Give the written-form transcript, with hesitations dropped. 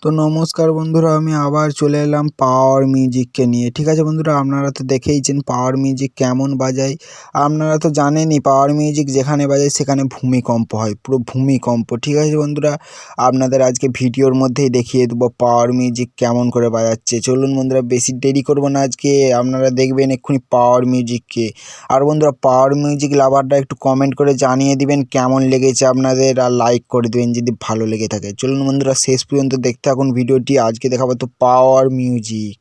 তো নমস্কার বন্ধুরা, আমি আবার চলে এলাম পাওয়ার মিউজিককে নিয়ে। ঠিক আছে বন্ধুরা, আপনারা তো দেখেইছেন পাওয়ার মিউজিক কেমন বাজায়। আপনারা তো জানেনই পাওয়ার মিউজিক যেখানে বাজায় সেখানে ভূমিকম্প হয়, পুরো ভূমিকম্প। ঠিক আছে বন্ধুরা, আপনাদের আজকে ভিডিওর মধ্যেই দেখিয়ে দেবো পাওয়ার মিউজিক কেমন করে বাজাচ্ছে। চলুন বন্ধুরা, বেশি দেরি করবো না, আজকে আপনারা দেখবেন এক্ষুনি পাওয়ার মিউজিককে। আর বন্ধুরা, পাওয়ার মিউজিক লাভাররা একটু কমেন্ট করে জানিয়ে দিবেন কেমন লেগেছে আপনাদের, আর লাইক করে দেবেন যদি ভালো লেগে থাকে। চলুন বন্ধুরা, শেষ পর্যন্ত দেখতে থাকুন ভিডিওটি। আজকে দেখাবো তো পাওয়ার মিউজিক।